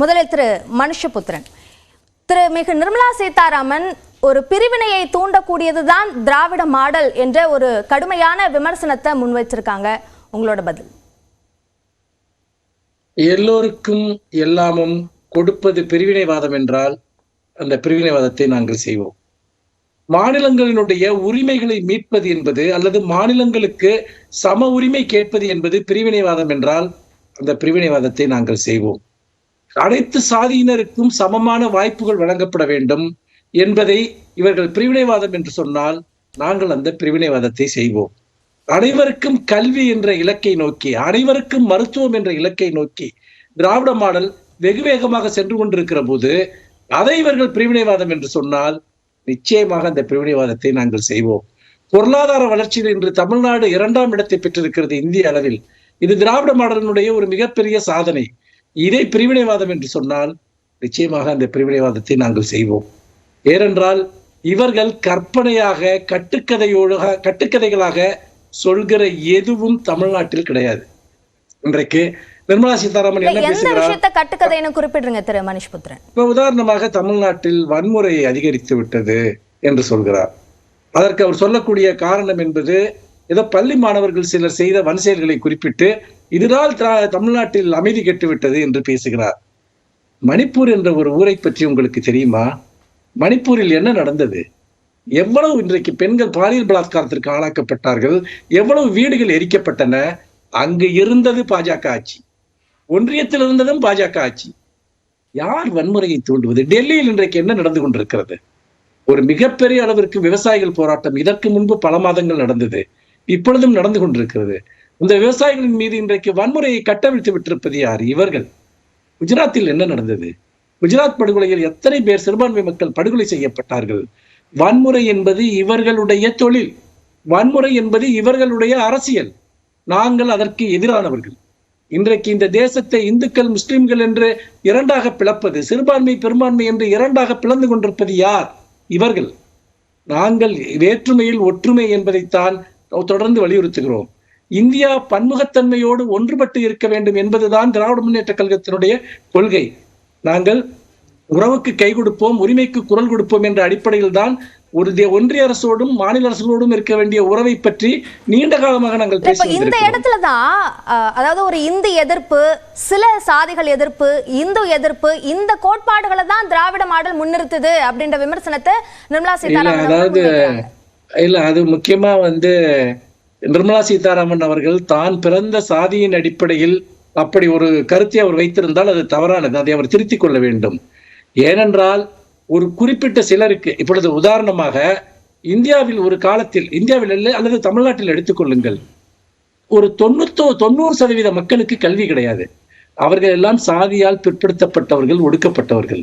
முதலில் திரு மனுஷபுத்திரன், மிகு நிர்மலா சீதாராமன் ஒரு பிரிவினையை தூண்டக்கூடியதுதான் திராவிட மாடல் என்ற ஒரு கடுமையான விமர்சனத்தை முன்வைச்சிருக்காங்க. உங்களோட பதில்? எல்லோருக்கும் எல்லாமும் கொடுப்பது பிரிவினைவாதம் என்றால் அந்த பிரிவினைவாதத்தை நாங்கள் செய்வோம். மாநிலங்களினுடைய உரிமைகளை மீட்பது என்பது அல்லது மாநிலங்களுக்கு சம உரிமை கேட்பது என்பது பிரிவினைவாதம் என்றால் அந்த பிரிவினைவாதத்தை நாங்கள் செய்வோம். அனைத்து சாதியினருக்கும் சமமான வாய்ப்புகள் வழங்கப்பட வேண்டும் என்பதை இவர்கள் பிரிவினைவாதம் என்று சொன்னால் நாங்கள் அந்த பிரிவினைவாதத்தை செய்வோம். அனைவருக்கும் கல்வி என்ற இலக்கை நோக்கி, அனைவருக்கும் மருத்துவம் என்ற இலக்கை நோக்கி திராவிட மாடல் வெகு வேகமாக சென்று கொண்டிருக்கிற போது அதை இவர்கள் பிரிவினைவாதம் என்று சொன்னால் நிச்சயமாக அந்த பிரிவினைவாதத்தை நாங்கள் செய்வோம். பொருளாதார வளர்ச்சியில் இன்று தமிழ்நாடு 2ஆம் இடத்தை பெற்றிருக்கிறது இந்திய அளவில். இது திராவிட மாடலினுடைய ஒரு மிகப்பெரிய சாதனை. இதை பிரிவினைவாதம் என்று சொன்னால் நிச்சயமாக அந்த பிரிவினைவாதத்தை நாங்கள் செய்வோம். ஏனென்றால் இவர்கள் கற்பனையாக கட்டுக்கதைகளாக சொல்கிற எதுவும் தமிழ்நாட்டில் கிடையாது. இன்றைக்கு நிர்மலா சீதாராமன் என்ன பேசுகிறார்? கட்டுக்கதைன்னு குறிப்பிடுங்க திரு மனுஷபுத்திரன். இப்ப உதாரணமாக தமிழ்நாட்டில் வன்முறையை அதிகரித்து விட்டது என்று சொல்கிறார். அதற்கு அவர் சொல்லக்கூடிய காரணம் என்பது ஏதோ பள்ளி மாணவர்கள் சிலர் செய்த வன் செயல்களை குறிப்பிட்டு இதனால் தமிழ்நாட்டில் அமைதி கெட்டுவிட்டது என்று பேசுகிறார். மணிப்பூர் என்ற ஒரு ஊரை பற்றி உங்களுக்கு தெரியுமா? மணிப்பூரில் என்ன நடந்தது? எவ்வளவு இன்றைக்கு பெண்கள் பாலியல் பலாத்காரத்திற்கு ஆளாக்கப்பட்டார்கள், எவ்வளவு வீடுகள் எரிக்கப்பட்டன. அங்கு இருந்தது பாஜக ஆட்சி, ஒன்றியத்தில் இருந்ததும் பாஜக ஆட்சி. யார் வன்முறையை தூண்டுவது? டெல்லியில் இன்றைக்கு என்ன நடந்து கொண்டிருக்கிறது? ஒரு மிகப்பெரிய அளவிற்கு விவசாயிகள் போராட்டம் இதற்கு முன்பு பல மாதங்கள் நடந்தது, இப்பொழுதும் நடந்து கொண்டிருக்கிறது. இந்த விவசாயிகளின் மீது இன்றைக்கு வன்முறையை கட்டவிழ்த்து விட்டிருப்பது யார்? இவர்கள். குஜராத்தில் என்ன நடந்தது? குஜராத் படுகொலையில் எத்தனை பேர் சிறுபான்மை மக்கள் படுகொலை செய்யப்பட்டார்கள்? வன்முறை என்பது இவர்களுடைய தொழில், வன்முறை என்பது இவர்களுடைய அரசியல். நாங்கள் அதற்கு எதிரானவர்கள். இன்றைக்கு இந்த தேசத்தை இந்துக்கள் முஸ்லிம்கள் என்று இரண்டாக பிளப்பது, சிறுபான்மை பெரும்பான்மை என்று இரண்டாக பிளந்து கொண்டிருப்பது யார்? இவர்கள். நாங்கள் வேற்றுமையில் ஒற்றுமை என்பதைத்தான் தொடர்ந்து வலியுறுத்துகிறோம். இந்தியா பன்முகத்தன்மையோடு ஒன்றுபட்டு இருக்க வேண்டும் என்பதுதான் திராவிட முன்னேற்ற கழகத்தினுடைய கொள்கை. நாங்கள் உறவுக்கு கை கொடுப்போம், உரிமைக்கு குரல் கொடுப்போம் என்ற அடிப்படையில் தான் ஒன்றிய அரசோடும் மாநில அரசோடும் இருக்க வேண்டிய உறவை பற்றி நீண்ட காலமாக நாங்கள் பேசுகிறோம். இந்த இடத்துலதான் அதாவது ஒரு இந்து எதிர்ப்பு, சில சாதிகள் எதிர்ப்பு, இந்து எதிர்ப்பு, இந்த கோட்பாடுகளை தான் திராவிட மாடல் முன்னிறுத்துது அப்படின்ற விமர்சனத்தை நிர்மலா சீதாராமன் அதாவது இல்ல அது முக்கியமா நிர்மலா சீதாராமன் அவர்கள் தான் பிறந்த சாதியின் அடிப்படையில் அப்படி ஒரு கருத்தை அவர் வைத்திருந்தால் அது தவறானது. அதை அவர் திருத்திக் கொள்ள வேண்டும். ஏனென்றால் ஒரு குறிப்பிட்ட சிலருக்கு, இப்பொழுது உதாரணமாக இந்தியாவில் ஒரு காலத்தில், இந்தியாவில் அல்லது தமிழ்நாட்டில் எடுத்துக்கொள்ளுங்கள், ஒரு 90% மக்களுக்கு கல்வி கிடையாது. அவர்கள் எல்லாம் சாதியால் பிற்படுத்தப்பட்டவர்கள், ஒடுக்கப்பட்டவர்கள்.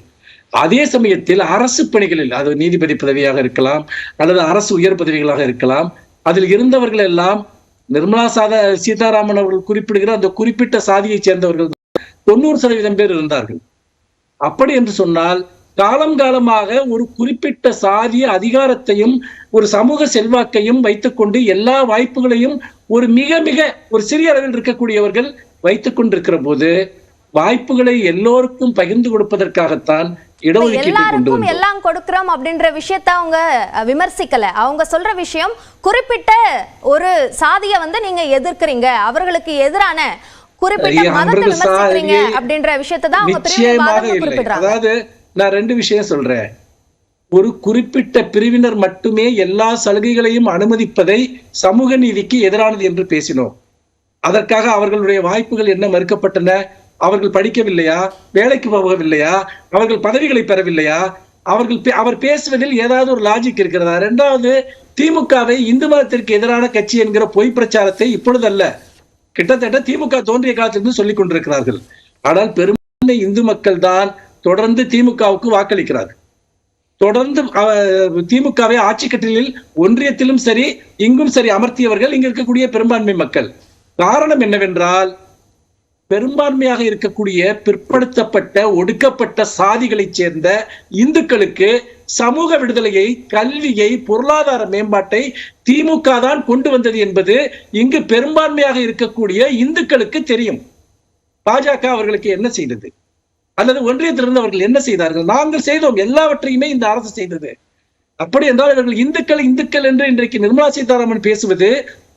அதே சமயத்தில் அரசு பணிகளில், அது நீதிபதி பதவியாக இருக்கலாம் அல்லது அரசு உயர் பதவிகளாக இருக்கலாம், அதில் இருந்தவர்கள் எல்லாம் நிர்மலா சீதாராமன் அவர்கள் குறிப்பிடுகிற அந்த குறிப்பிட்ட சாதியை சேர்ந்தவர்கள் 90% பேர் இருந்தார்கள். அப்படி என்று சொன்னால் காலமாக ஒரு குறிப்பிட்ட சாதிய அதிகாரத்தையும் ஒரு சமூக செல்வாக்கையும் வைத்துக்கொண்டு எல்லா வாய்ப்புகளையும் ஒரு மிக மிக ஒரு சிறிய அளவில் இருக்கக்கூடியவர்கள் வைத்துக் கொண்டிருக்கிற போது வாய்ப்புகளை எல்லோருக்கும் பகிர்ந்து கொடுப்பதற்காகத்தான் எல்லாருக்கும் எல்லாம் கொடுக்கிறோம் அப்படின்ற விஷயத்த அவங்க விமர்சிக்கல. அவங்க சொல்ற விஷயம் குறிப்பிட்ட ஒரு சாதியை நீங்க எதிர்க்கிறீங்க, அவர்களுக்கு எதிரான குறிப்பிட்ட மதத்தை விமர்சிக்கிறீங்க அப்படின்ற விஷயத்தை தான் அவங்க பிரிவினைவாதம் குறிப்பிடுறாங்க. அதாவது நான் 2 விஷயம் சொல்றேன். ஒரு குறிப்பிட்ட பிரிவினர் மட்டுமே எல்லா சலுகைகளையும் அனுமதிப்பதை சமூக நீதிக்கு எதிரானது என்று பேசினோம். அதற்காக அவர்களுடைய வாய்ப்புகள் என்ன மறுக்கப்பட்டன? அவர்கள் படிக்கவில்லையா? வேலைக்கு போகவில்லையா? அவர்கள் பதவிகளை பெறவில்லையா? அவர் பேசுவதில் ஏதாவது ஒரு லாஜிக் இருக்கிறதா? 2வது, திமுகவை இந்து மதத்திற்கு எதிரான கட்சி என்கிற பொய் பிரச்சாரத்தை இப்பொழுதல்ல, கிட்டத்தட்ட திமுக தோன்றிய காலத்திலிருந்து சொல்லிக் கொண்டிருக்கிறார்கள். ஆனால் பெரும்பான்மை இந்து மக்கள் தான் தொடர்ந்து திமுகவுக்கு வாக்களிக்கிறார்கள். தொடர்ந்து திமுகவை ஆட்சி கட்டிலில் ஒன்றியத்திலும் சரி இங்கும் சரி அமர்த்தியவர்கள் இங்க இருக்கக்கூடிய பெரும்பான்மை மக்கள். காரணம் என்னவென்றால் பெரும்பான்மையாக இருக்கக்கூடிய பிற்படுத்தப்பட்ட ஒடுக்கப்பட்ட சாதிகளைச் சேர்ந்த இந்துக்களுக்கு சமூக விடுதலையை, கல்வியை, பொருளாதார மேம்பாட்டை திமுக தான் கொண்டு வந்தது என்பது இங்கு பெரும்பான்மையாக இருக்கக்கூடிய இந்துக்களுக்கு தெரியும். பாஜக அவர்களுக்கு என்ன செய்தது? அல்லது ஒன்றியத்திலிருந்து அவர்கள் என்ன செய்தார்கள்? நாங்கள் செய்தோம், எல்லாவற்றையுமே இந்த அரசு செய்தது. அப்படி என்றால் இவர்கள் இந்துக்கள் என்று இன்றைக்கு நிர்மலா சீதாராமன் பேசுவது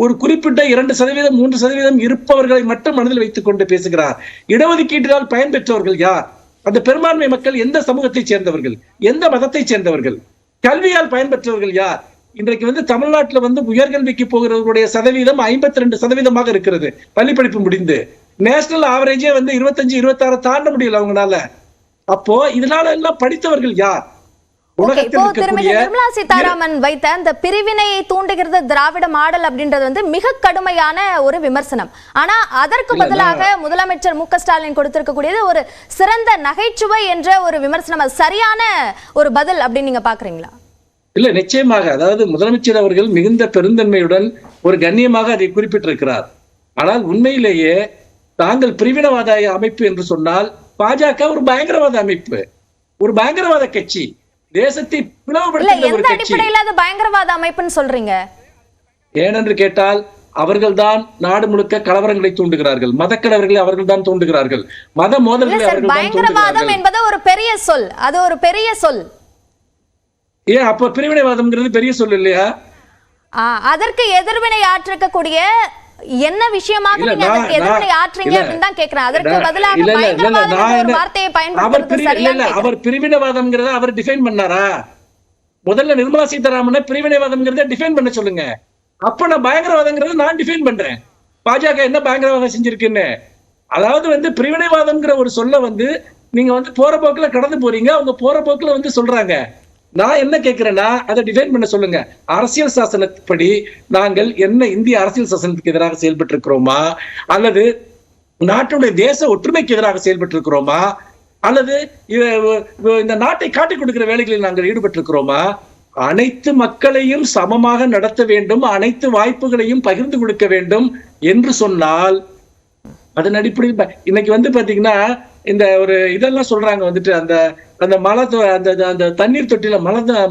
ஒரு குறிப்பிட்ட 2%, 3% இருப்பவர்களை மட்டும் மனதில் வைத்துக் கொண்டு பேசுகிறார். இடஒதுக்கீட்டினால் பயன்பெற்றவர்கள் யார்? அந்த பெரும்பான்மை மக்கள் எந்த சமூகத்தை சேர்ந்தவர்கள், எந்த மதத்தை சேர்ந்தவர்கள்? கல்வியால் பயன்பெற்றவர்கள் யார்? இன்றைக்கு தமிழ்நாட்டில் உயர்கல்விக்கு போகிறவர்களுடைய சதவீதம் 52% இருக்கிறது. பள்ளி படிப்பு முடிந்து நேஷனல் ஆவரேஜே 25, 26 தாண்ட முடியல அவங்களால. அப்போ இதனால எல்லாம் படித்தவர்கள் யார்? நிர்மலா சீதாராமன் வைத்த அந்த பிரிவினையை தூண்டுகிறது திராவிட மாடல் அப்படின்றது மிக கடுமையான ஒரு விமர்சனம். ஆனா அதற்கு பதிலாக முதலமைச்சர் மு க ஸ்டாலின் கொடுத்திருக்கக்கூடியது ஒரு சிறந்த நகைச்சுவை என்ற ஒரு விமர்சனம். அது சரியான ஒரு பதில் அப்படின்னு நீங்க பாக்குறீங்களா? இல்ல, நிச்சயமாக. அதாவது முதலமைச்சர் அவர்கள் மிகுந்த பெருந்தன்மையுடன் ஒரு கண்ணியமாக அதை குறிப்பிட்டிருக்கிறார். ஆனால் உண்மையிலேயே தாங்கள் பிரிவினவாத அமைப்பு என்று சொன்னால் பாஜக ஒரு பயங்கரவாத அமைப்பு, ஒரு பயங்கரவாத கட்சி, தேசத்தை பிளவுபடுத்துகிற ஒரு கட்சி. பயங்கரவாத அமைப்புன்னு சொல்றீங்க ஏனென்று கேட்டால் அவர்கள்தான் நாடு முழுக்க கலவரங்களை தூண்டுகிறார்கள், மத கலவரங்களை அவர்கள் தான் தூண்டுகிறார்கள், மத மோதல்களை அவர்கள் தான் பயங்கரவாதம் என்பது ஒரு பெரிய சொல், அது ஒரு பெரிய சொல். ஏன் அப்ப பிரிவினைவாதம்ங்கிறது பெரிய சொல் இல்லையா? அதற்கு எதிர்வினை ஆற்றிருக்கக்கூடிய என்ன விஷயமாக நீங்க அதற்கு எதிர்வினை ஆற்றீங்க அப்படின்னு தான் கேக்குறேன். அதற்கு பதிலாக பயங்கரவாதம் என்ற வார்த்தையை பயன்படுத்துறது சரியா? அவர் பிரிவினைவாதம்ங்கறத அவர் டிஃபைன் பண்ணாரா? முதல்ல நிர்மலா சீதாராமனை பிரிவினைவாதம்ங்கறத டிஃபைன் பண்ண சொல்லுங்க. அப்ப நான் பயங்கரவாதம்ங்கறத நான் டிஃபைன் பண்றேன். பாஜக என்ன பயங்கரவாதம் செஞ்சிருக்குன்னு. அதாவது பிரிவினைவாதம்ங்கிற ஒரு சொல்ல நீங்க போற போக்குல கடந்து போறீங்க. அவங்க போற போக்குல சொல்றாங்க. நான் என்ன கேட்கிறேன்னா அதை டிஃபைன் பண்ண சொல்லுங்க. அரசியல் சாசனப்படி நாங்கள் என்ன இந்திய அரசியல் சாசனத்துக்கு எதிராக செயல்பட்டு இருக்கிறோமா, அல்லது நாட்டுடைய தேச ஒற்றுமைக்கு எதிராக செயல்பட்டு இருக்கிறோமா, அல்லது இந்த நாட்டை காட்டிக் கொடுக்கிற வேலைகளில் நாங்கள் ஈடுபட்டு இருக்கிறோமா? அனைத்து மக்களையும் சமமாக நடத்த வேண்டும், அனைத்து வாய்ப்புகளையும் பகிர்ந்து கொடுக்க வேண்டும் என்று சொன்னால் அதன் அடிப்படையில் இன்னைக்கு பாத்தீங்கன்னா இந்த ஒரு இதெல்லாம் சொல்றாங்க அந்த அந்த அந்த தண்ணீர் தொட்டில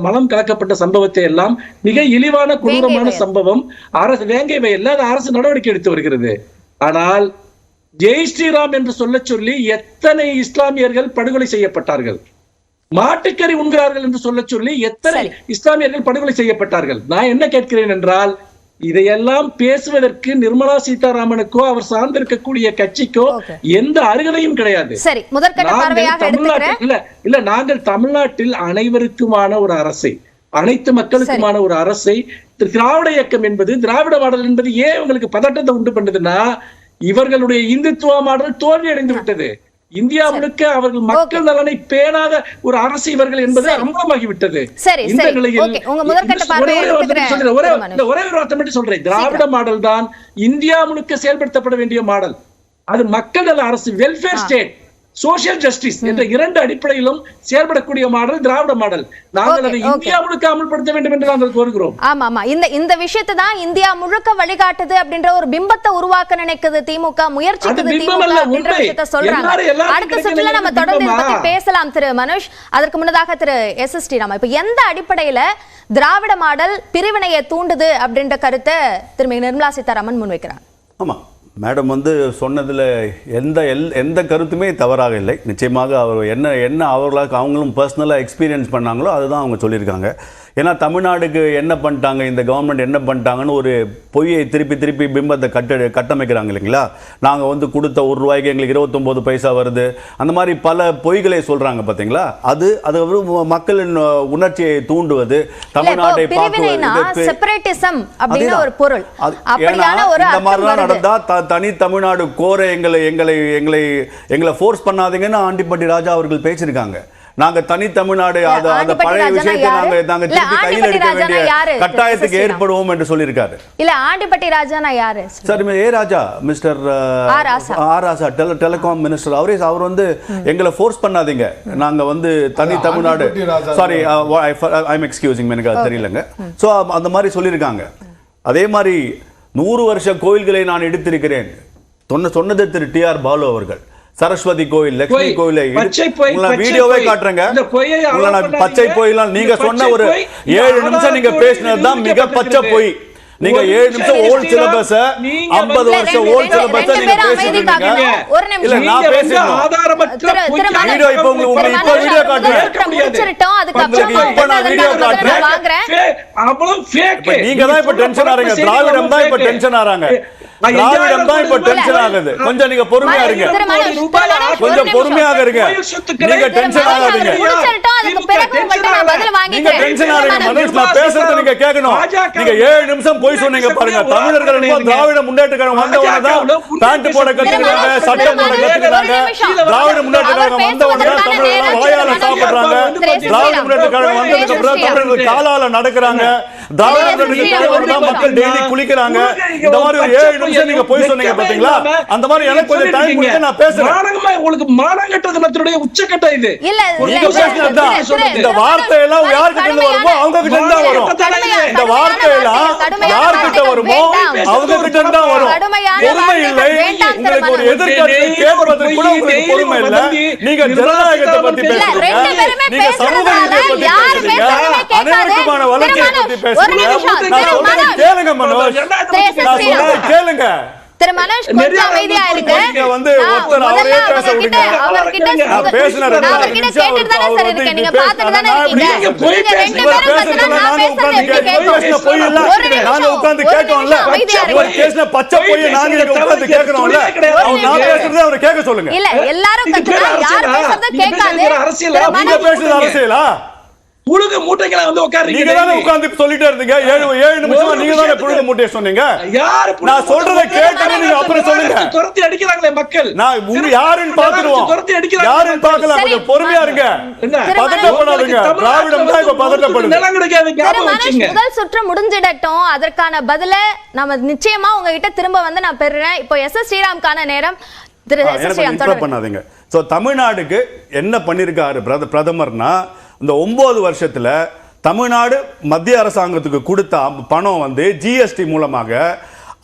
மலம் கலக்கப்பட்ட சம்பவத்தை எல்லாம் மிக இழிவான கொடூரமான சம்பவம். அரசு வேங்கை வயல்ல அரசு நடவடிக்கை எடுத்து வருகிறது. ஆனால் ஜெய் ஸ்ரீராம் என்று சொல்லி எத்தனை இஸ்லாமியர்கள் படுகொலை செய்யப்பட்டார்கள், மாட்டுக்கறி உண்கிறார்கள் என்று சொல்லி எத்தனை இஸ்லாமியர்கள் படுகொலை செய்யப்பட்டார்கள். நான் என்ன கேட்கிறேன் என்றால், இதையெல்லாம் பேசுவதற்கு நிர்மலா சீதாராமனுக்கோ அவர் சார்ந்திருக்கக்கூடிய கட்சிக்கோ எந்த அருகதையும் கிடையாது. நாங்கள் தமிழ்நாட்டில் அனைவருக்குமான ஒரு அரசை, அனைத்து மக்களுக்குமான ஒரு அரசை, திராவிட இயக்கம் என்பது, திராவிட மாடல் என்பது ஏன் உங்களுக்கு பதட்டத்தை உண்டு பண்ணுதுன்னா, இவர்களுடைய இந்துத்துவ மாடல் தோல்வி அடைந்து விட்டது. இந்தியா முழுக்க அவர்கள் மக்கள் நலனை பேணாத ஒரு அரசு இவர்கள் என்பது அம்பலமாகிவிட்டது. இந்த நிலையில் ஒரே ஒரு வார்த்தை மட்டும் சொல்றேன். திராவிட மாடல் தான் இந்தியா முழுக்க செயல்படுத்தப்பட வேண்டிய மாடல். அது மக்கள் நல அரசு, வெல்ஃபேர் ஸ்டேட், சோசியல் ஜஸ்டிஸ் என்ற 2 அடிப்படையிலும் செயல்படக்கூடிய மாடல் திராவிட மாடல். நாங்கள் அதை இந்தியா முழுக்க அமல்படுத்த வேண்டும் என்று நாங்கள் கோருகிறோம். ஆமா, இந்த விஷயத்தை தான் இந்தியா முழுக்க வழிகாட்டுது அப்படின்ற ஒரு பிம்பத்தை உருவாக்க நினைக்குது திமுக, முயற்சிக்குது திமுக அப்படின்ற விஷயத்தை சொல்றாங்க. அடுத்த சுற்றுல நம்ம தொடர்ந்து இதை பத்தி பேசலாம் திரு மனோஜ். அதற்கு முன்னதாக திரு எஸ் ஸ்ரீராம், இப்ப எந்த அடிப்படையில திராவிட மாடல் பிரிவினையை தூண்டுது அப்படின்ற கருத்தை திருமதி நிர்மலா சீதாராமன் முன்வைக்கிறார்? ஆமா, மேடம் சொன்னதில் எந்த கருத்துமே தவறாக இல்லை. நிச்சயமாக அவர் என்ன அவங்களும் பர்சனலாக எக்ஸ்பீரியன்ஸ் பண்ணாங்களோ அதுதான் அவங்க சொல்லியிருக்காங்க. ஏன்னா தமிழ்நாடுக்கு என்ன பண்ணிட்டாங்க, இந்த கவர்மெண்ட் என்ன பண்ணிட்டாங்கன்னு ஒரு பொய்யை திருப்பி பிம்பத்தை கட்டமைக்கிறாங்க இல்லைங்களா. நாங்கள் கொடுத்த ₹1 எங்களுக்கு 29 பைசா வருது, அந்த மாதிரி பல பொய்களை சொல்கிறாங்க பார்த்தீங்களா. அது மக்களின் உணர்ச்சியை தூண்டுவது, தமிழ்நாட்டை இந்த மாதிரிலாம் நடந்தால் தனி தமிழ்நாடு கோர எங்களை ஃபோர்ஸ் பண்ணாதீங்கன்னு ஆண்டிப்பட்டி ராஜா அவர்கள் பேசியிருக்காங்க. நாங்க தனி தமிழ்நாடு அந்த பழைய விஷயத்தை நாங்க திருப்பி கையில் எடுக்க வேண்டிய கட்டாயத்துக்கு ஏற்படுவோம் என்று சொல்லியிருக்காரு. இல்ல ஆண்டிப்பட்டி ராஜானா யாரு சார்? ராஜா, மிஸ்டர் ஆர் ராசா, டெலிகாம் மினிஸ்டர். அவர் எங்களை ஃபோர்ஸ் பண்ணாதீங்க, நாங்க தனி தமிழ்நாடு, சாரி ஐ எம் எக்ஸ்கியூசிங், எனக்கு அது தெரியலங்க. ஸோ அந்த மாதிரி சொல்லியிருக்காங்க. அதே மாதிரி 100 வருஷ கோயில்களை நான் எடுத்திருக்கிறேன் சொன்னது திரு டி.ஆர். பாலு அவர்கள். சரஸ்வதி கோயில், லட்சுமி கோயிலை வீடியோவே காட்டுறேங்க. பச்சை பொய் நீங்க சொன்ன ஒரு 7 நிமிஷம் நீங்க பேசினது தான் மிக பச்சை பொய். நீங்க 7 நிமிஷம் ஓல்ட் சிலபஸ் 50 வருஷம் ஓல்ட் சிலபஸ் நீங்க பேசிட்டீங்க. இல்ல நான் பேசுறேன் ஆதாரமற்ற வீடியோ இப்போ உங்களுக்கு இப்போ வீடியோ காட்டுறேன். அதுக்கு அப்புறம் இப்போ நான் வீடியோ காட்டுறேன். அவ்வளவு ஃபேக். நீங்க தான் இப்ப டென்ஷன் ஆறீங்க. திராவிடம் தான் இப்ப டென்ஷன் ஆறாங்க. திராவிடம் தான் இப்ப டென்ஷன் ஆகுது. கொஞ்சம் நீங்க பொறுமையா இருங்க. கொஞ்சம் பொறுமையாக இருங்க. நீங்க டென்ஷன் ஆகாதீங்க. நீங்க டென்ஷன் ஆறீங்க. மனோஜ் நான் பேசுறது நீங்க கேட்கணும். நீங்க 7 நிமிஷம் போய் சொன்னீங்க பாருங்க. தமிழர்கள் திராவிட முன்னேற்ற கழகம் வந்தவங்க தான் பேண்ட் போட கத்துக்கிறாங்க, சட்டம் போட கத்துக்கிறாங்க. திராவிட முன்னேற்ற கழகம் வந்தவங்க தான் தமிழர்கள் வாயால சாப்பிடுறாங்க. திராவிட முன்னேற்ற கழகம் வந்ததுக்கு அப்புறம் தமிழர்கள் காலால நடக்கிறாங்க. திராவிட முன்னேற்ற கழகம் தான் மக்கள் டெய்லி குளிக்கிறாங்க. இந்த மாதிரி 7 நிமிஷம் நீங்க போய் சொன்னீங்க பாத்தீங்களா? அந்த மாதிரி எனக்கு கொஞ்சம் டைம் கொடுங்க, நான் பேசுறேன். உங்களுக்கு மானங்கட்டதனத்துடைய உச்சக்கட்டம் இது. நீங்க பேசுனது இந்த வார்த்தை எல்லாம் யார்கிட்ட இருந்து வருமோ அவங்க கிட்ட இருந்து தான் வரும். இந்த வார்த்தை எல்லாம் யார்கிட்ட வருமோ அவங்க கிட்ட இருந்து தான் வரும். பொறுமை இல்லை. உங்களுக்கு ஒரு எதிர்க்கட்சி கேட்பதற்கு கூட உங்களுக்கு பொறுமை இல்லை. நீங்க ஜனநாயகத்தை பத்தி பேசுறீங்க, நீங்க சமூக நீதியை பத்தி பேசுறீங்க, அனைவருக்குமான வளர்ச்சியை பத்தி பேசுறீங்க. நான் சொல்றதை கேளுங்க மனோஜ், நான் சொல்றதை கேளுங்க. திரு மனோஜ் கொஞ்சம் அமைதியா இருங்க. நீங்க வந்து ஒருத்தர் அவரே பேச விடுங்க. அவர்கிட்ட நான் பேசினேன். நான் அவர்கிட்ட கேட்டுட்டு தானே சார் இருக்கேன். நீங்க பார்த்துட்டு தானே இருக்கீங்க. நீங்க ரெண்டு பேரும் பேசுனா நான் பேசுறது எப்படி கேட்கும்? போய் இல்ல நாங்க உட்கார்ந்து கேட்கோம்ல. இவர் கேஸ்ல பச்சை போய் நாங்க இங்க உட்கார்ந்து கேக்குறோம்ல. நான் பேசுறதை அவர் கேட்க சொல்லுங்க. இல்ல எல்லாரும் கத்துனா யார் பேசுறத கேட்காது. நீங்க பேசுறது அரசியலா? புழுகு மூட்டைகளை வந்து உட்கார்றீங்க. நீங்க தான உட்கார்ந்து சொல்லிட்டே இருந்தீங்க. 7 நிமிஷமா நீங்க தான புழுகு மூட்டைய சொன்னீங்க. யார் நான் சொல்றதை கேட்டீங்க, நீங்க அப்புறம் சொல்லுங்க. துரத்தி அடிக்கறாங்களே மக்கள். நான் உங்க யாருன்னு பாத்துறோம். யாருன்னு பார்க்கலாம். கொஞ்சம் பொறுமையா இருங்க. பதட்டப்படாதீங்க. திராவிடம் தான் இப்ப பதட்டப்படுது. நிலம் கிடைக்காது. ஞாபகம் வச்சுங்க. முதல் சுற்று முடிஞ்சிடட்டும். அதற்கான பதில நாம நிச்சயமா உங்ககிட்ட திரும்ப வந்து நான் பெறுறேன். இப்போ எஸ்.எஸ். ஸ்ரீராம்கான நேரம். திரு எஸ்.எஸ். ஸ்ரீராம் தொடருங்க. பண்ணாதீங்க. சோ தமிழ்நாடுக்கு என்ன பண்ணிருக்காரு பிரதமர்னா, இந்த 9 வருஷத்துல தமிழ்நாடு மத்திய அரசாங்கத்துக்கு கொடுத்த பணம் வந்து ஜிஎஸ்டி மூலமாக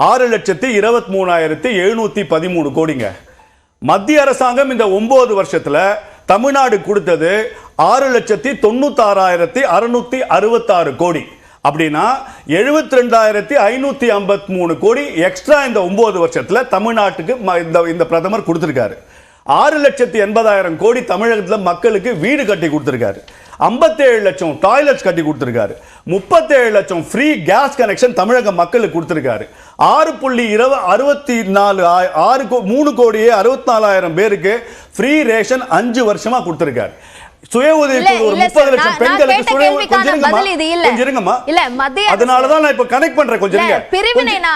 6,23,713 கோடிங்க. மத்திய அரசாங்கம் இந்த 9 வருஷத்துல தமிழ்நாடு கொடுத்தது 6,96,666 கோடி. அப்படின்னா 72,553 கோடி எக்ஸ்ட்ரா இந்த 9 வருஷத்துல தமிழ்நாட்டுக்கு இந்த பிரதமர் கொடுத்திருக்காரு. 6,80,000 கோடி தமிழகத்தில் மக்களுக்கு வீடு கட்டி கொடுத்திருக்காரு. 57 லட்சம் டாய்லெட்ஸ் கட்டி கொடுத்திருக்காரு. 37 லட்சம் ஃப்ரீ கேஸ் கனெக்ஷன் தமிழக மக்களுக்கு கொடுத்திருக்காரு. 3,64,000 பேருக்கு ஃப்ரீ ரேஷன் 5 வருஷமா கொடுத்திருக்காரு. சுய உதவி ஒரு 30 லட்சம் பெண்களுக்கு அதனாலதான் நான் இப்ப கனெக்ட் பண்றேன். கொஞ்சம் இருங்க. பிரிவினைனா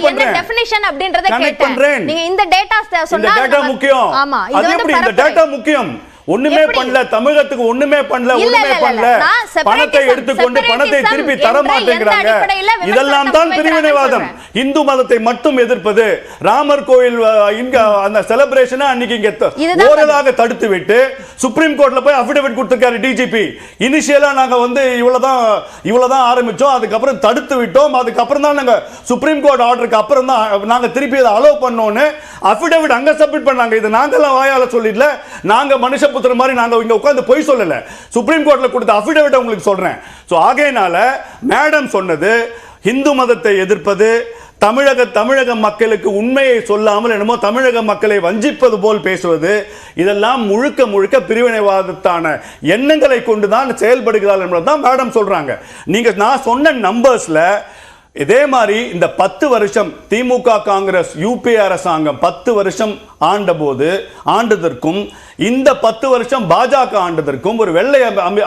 என்ன டெஃபினிஷன் அப்படின்றத கேட்டேன். நீங்க இந்த டேட்டா சொன்னா இந்த டேட்டா முக்கியம். ஆமா, இது எப்படி இந்த டேட்டா முக்கியம்? ஒண்ணுமே பண்ணல தமிழகத்துக்கு, ஒண்ணுமே பண்ணல. பணத்தை எடுத்துக்கொண்டு பணத்தை திருப்பி தர மாட்டேங்கிறாங்க. இதெல்லாம் தான் பிரிவினைவாதம். இந்து மதத்தை மட்டும் எதிர்ப்பது. ராமர் கோயில் இங்க அந்த செலிப்ரேஷனை அன்னைக்கு இங்க ஓரலாக தடுத்து விட்டு சுப்ரீம் கோர்ட்ல போய் அபிடவிட் கொடுத்திருக்காரு டிஜிபி. இனிஷியலா நாங்க வந்து இவ்வளவுதான் ஆரம்பிச்சோம், அதுக்கப்புறம் தடுத்து விட்டோம், அதுக்கப்புறம் தான் நாங்க சுப்ரீம் கோர்ட் ஆர்டருக்கு அப்புறம் தான் நாங்க திருப்பி அதை அலோவ் பண்ணோன்னு அபிடவிட் அங்க சப்மிட் பண்ணாங்க. இது நாங்கெல்லாம் வாயால சொல்லிடல, நாங்க மனுஷ புத்திர மாதிரி நாங்க இங்க உட்கார்ந்து போய் சொல்லல. சுப்ரீம் கோர்ட்ல கொடுத்த அபிடவிட் உங்களுக்கு சொல்றேன். சோ ஆகையினால மேடம் சொன்னது இந்து மதத்தை எதிர்ப்பது, தமிழக மக்களுக்கு உண்மையை சொல்லாமல் என்னமோ தமிழக மக்களை வஞ்சிப்பது போல் பேசுவது, இதெல்லாம் முழுக்க பிரிவினைவாதத்தான எண்ணங்களை கொண்டுதான் செயல்படுகிறார்கள் என்பதுதான் மேடம் சொல்றாங்க. நீங்க நான் சொன்ன நம்பர்ஸ்ல இதே மாதிரி இந்த 10 வருஷம் திமுக காங்கிரஸ் யூபிஏ அரசாங்கம் 10 வருஷம் ஆண்டதற்கும் இந்த 10 வருஷம் பாஜக ஆண்டதற்கும் ஒரு வெள்ளை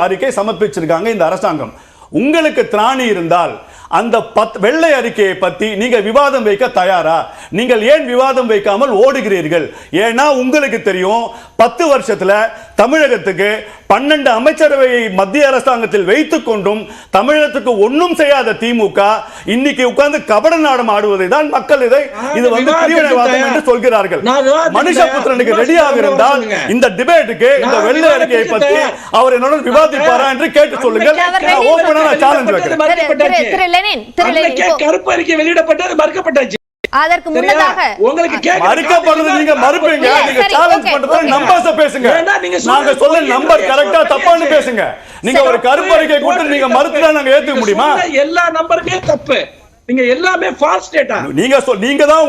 அறிக்கை சமர்ப்பிச்சிருக்காங்க இந்த அரசாங்கம். உங்களுக்கு திராணி இருந்தால் அந்த வெள்ளை அறிக்கையை பத்தி நீங்க விவாதம் வைக்க தயாரா? நீங்கள் ஏன் விவாதம் வைக்காமல் ஓடுகிறீர்கள்? ஏன்னா உங்களுக்கு தெரியும் 10 வருஷத்துல தமிழகத்துக்கு 12 அமைச்சரவையை மத்திய அரசாங்கத்தில் வைத்துக் கொண்டும் தமிழகத்துக்கு ஒன்றும் செய்யாத திமுக இன்னைக்கு உட்கார்ந்து கபட நாடம் ஆடுவதை தான் மக்கள் இது வந்து பிரிவினைவாதம் என்று சொல்கிறார்கள். மனுஷபுத்திரனுக்கு ரெடியாக இருந்தால் இந்த டிபேட்டுக்கு இந்த வெள்ளை அறிக்கையை பற்றி அவர் என்னோட விவாதிப்பாரா என்று கேட்டு சொல்லுங்கள். ஓபனா சேலஞ்ச் வைக்கிறேன். கருப்பு அறிக்கை வெளியிடப்பட்டது மறுக்கப்பட்டாச்சு. அதற்கு முன்னதாக உங்களுக்கு மறுக்கப்படுறது நீங்க மறுப்பீங்க. நீங்க சேலஞ்ச் பண்றது நம்பர்ஸ் பேசுங்க. நாங்க சொல்ல நம்பர் கரெக்ட்டா தப்பான்னு பேசுங்க. நீங்க ஒரு கருப்பு அறிக்கை கொடுத்து நீங்க மறுத்தா நாங்க ஏத்துக்க முடியுமா? எல்லா நம்பருமே தப்பு. நீங்க எல்லாமே ஃபால்ஸ் டேட்டா. நீங்க தான்